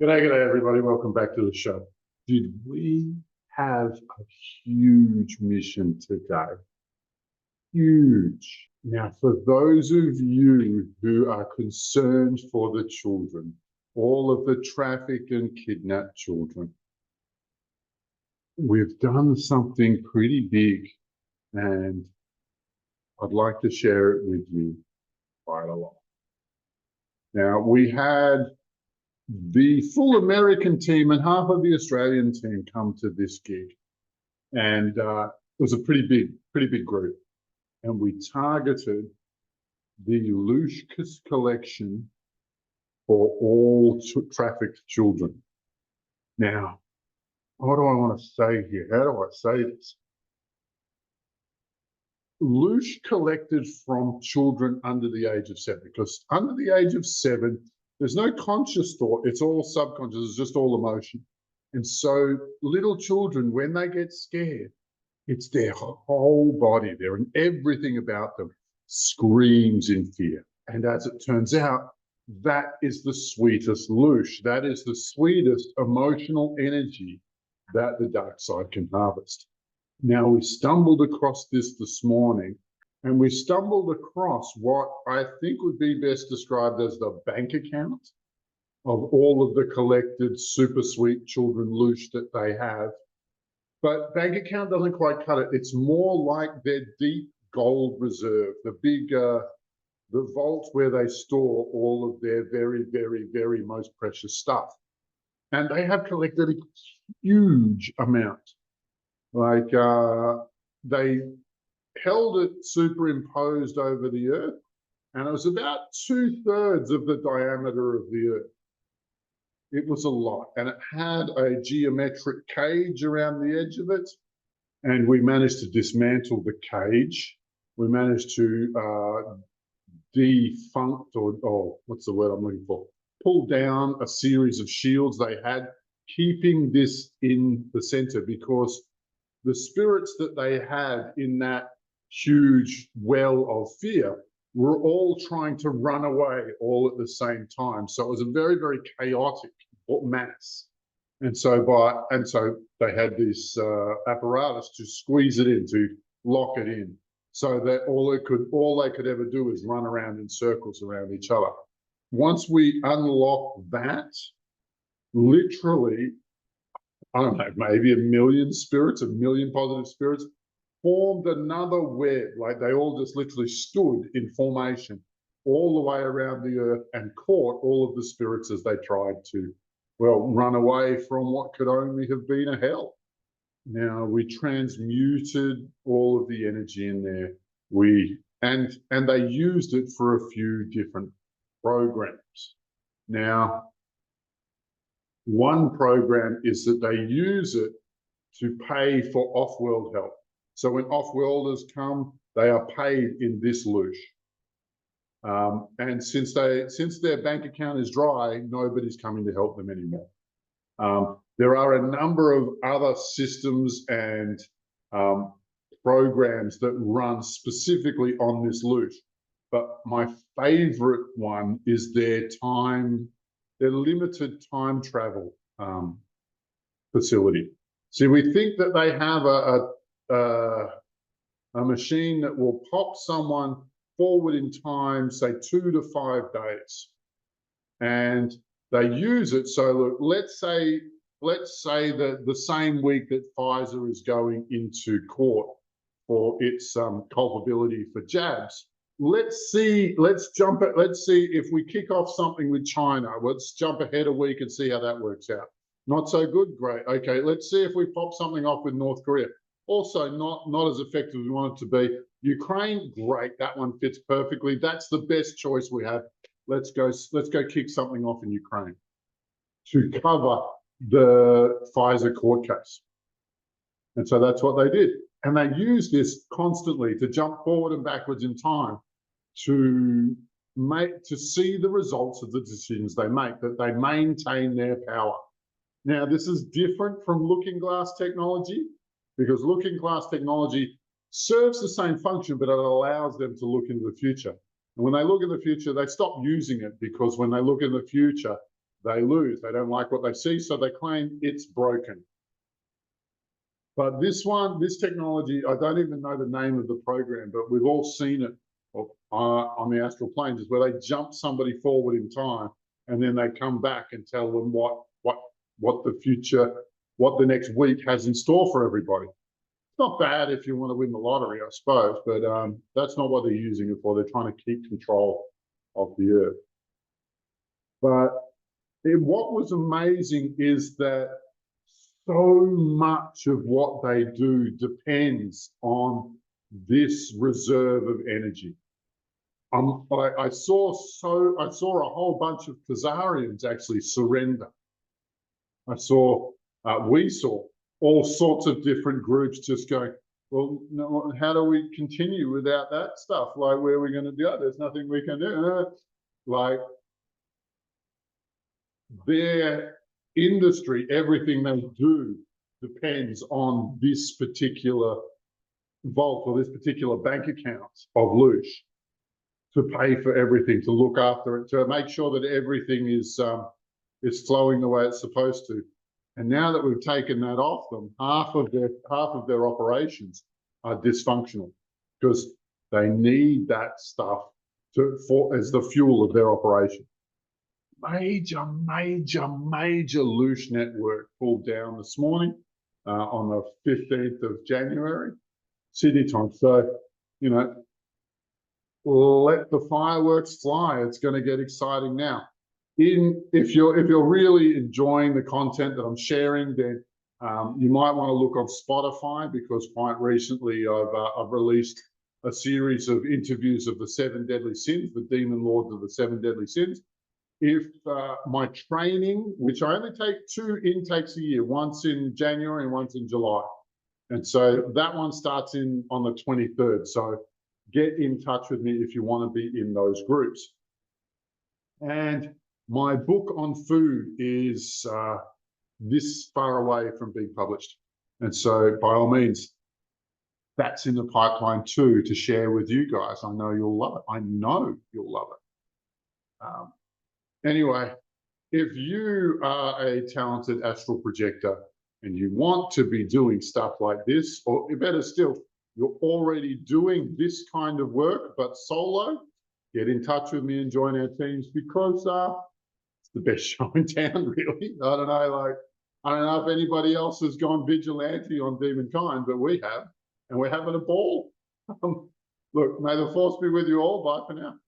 G'day everybody. Welcome back to the show. Did we have a huge mission today? Huge. Now, for those of you who are concerned for the children, all of the trafficked and kidnapped children, we've done something pretty big and I'd like to share it with you quite a lot. Now, we had the full American team and half of the Australian team come to this gig, and it was a pretty big group. And we targeted the Lushkas collection for all trafficked children. Now, what do I want to say here? How do I say this? Lush collected from children under the age of 7, because under the age of 7, there's no conscious thought. It's all subconscious. It's just all emotion. And so little children, when they get scared, it's their whole body there and everything about them screams in fear. And as it turns out, that is the sweetest Lush. That is the sweetest emotional energy that the dark side can harvest. Now, we stumbled across this morning, and we stumbled across what I think would be best described as the bank account of all of the collected super sweet children Lush that they have. But bank account doesn't quite cut it. It's more like their deep gold reserve, the big, the vault where they store all of their very most precious stuff. And they have collected a huge amount. Like they held it superimposed over the earth, and it was about 2/3 of the diameter of the earth. It was a lot, and it had a geometric cage around the edge of it, and we managed to dismantle the cage. We managed to defunct, or what's the word I'm looking for? Pull down a series of shields they had, keeping this in the center, because the spirits that they had in that huge well of fear were all trying to run away all at the same time. So it was a very chaotic mass. And so they had this apparatus to squeeze it in, to lock it in, so that all they could ever do is run around in circles around each other. Once we unlocked that, literally, I don't know, maybe 1 million spirits, 1 million positive spirits, formed another web. Like they all just literally stood in formation all the way around the earth and caught all of the spirits as they tried to, well, run away from what could only have been a hell. Now, we transmuted all of the energy in there. And they used it for a few different programs. Now, one program is that they use it to pay for off-world help. So when off-worlders come, they are paid in this Lush. And since their bank account is dry, nobody's coming to help them anymore. There are a number of other systems and programs that run specifically on this Lush. But my favorite one is their limited time travel facility. See, we think that they have a machine that will pop someone forward in time, say 2 to 5 days, and they use it. So look, let's say that the same week that Pfizer is going into court for its culpability for jabs, let's see if we kick off something with China. Let's jump ahead a week and see how that works out. Not so good? Great. Okay, let's see if we pop something off with North Korea. Also not as effective as we want it to be. Ukraine, great. That one fits perfectly. That's the best choice we have. Let's go kick something off in Ukraine to cover the Pfizer court case. And so that's what they did. And they use this constantly to jump forward and backwards in time to see the results of the decisions they make, that they maintain their power. Now, this is different from looking glass technology, because looking glass technology serves the same function, but it allows them to look into the future. And when they look in the future, they stop using it, because when they look in the future, they lose. They don't like what they see, so they claim it's broken. But this technology, I don't even know the name of the program, but we've all seen it on the astral planes, is where they jump somebody forward in time, and then they come back and tell them what the future, what the next week has in store for everybody. It's not bad if you want to win the lottery, I suppose, but that's not what they're using it for. They're trying to keep control of the earth. But what was amazing is that so much of what they do depends on this reserve of energy. I saw a whole bunch of Khazarians actually surrender. We saw all sorts of different groups just going, well, no, how do we continue without that stuff? Like, where are we going to do it? There's nothing we can do. Like, their industry, everything they do depends on this particular vault or this particular bank account of Loosh to pay for everything, to look after it, to make sure that everything is flowing the way it's supposed to. And now that we've taken that off them, half of their operations are dysfunctional because they need that stuff as the fuel of their operation. Major Loosh network pulled down this morning on the 15th of January, Sydney time. So, you know, let the fireworks fly. It's going to get exciting now. If you're really enjoying the content that I'm sharing, then you might want to look on Spotify, because quite recently I've released a series of interviews of the 7 deadly sins, the demon lords of the 7 deadly sins. If my training, which I only take 2 intakes a year, once in January and once in July, and so that one starts on the 23rd. So get in touch with me if you want to be in those groups. And my book on food is this far away from being published, and so by all means, that's in the pipeline too, to share with you guys. I know you'll love it. I know you'll love it. Anyway, if you are a talented astral projector and you want to be doing stuff like this, or better still, you're already doing this kind of work but solo, get in touch with me and join our teams, because it's the best show in town, really. I don't know if anybody else has gone vigilante on Demonkind, but we have, and we're having a ball. Look, may the force be with you all. Bye for now.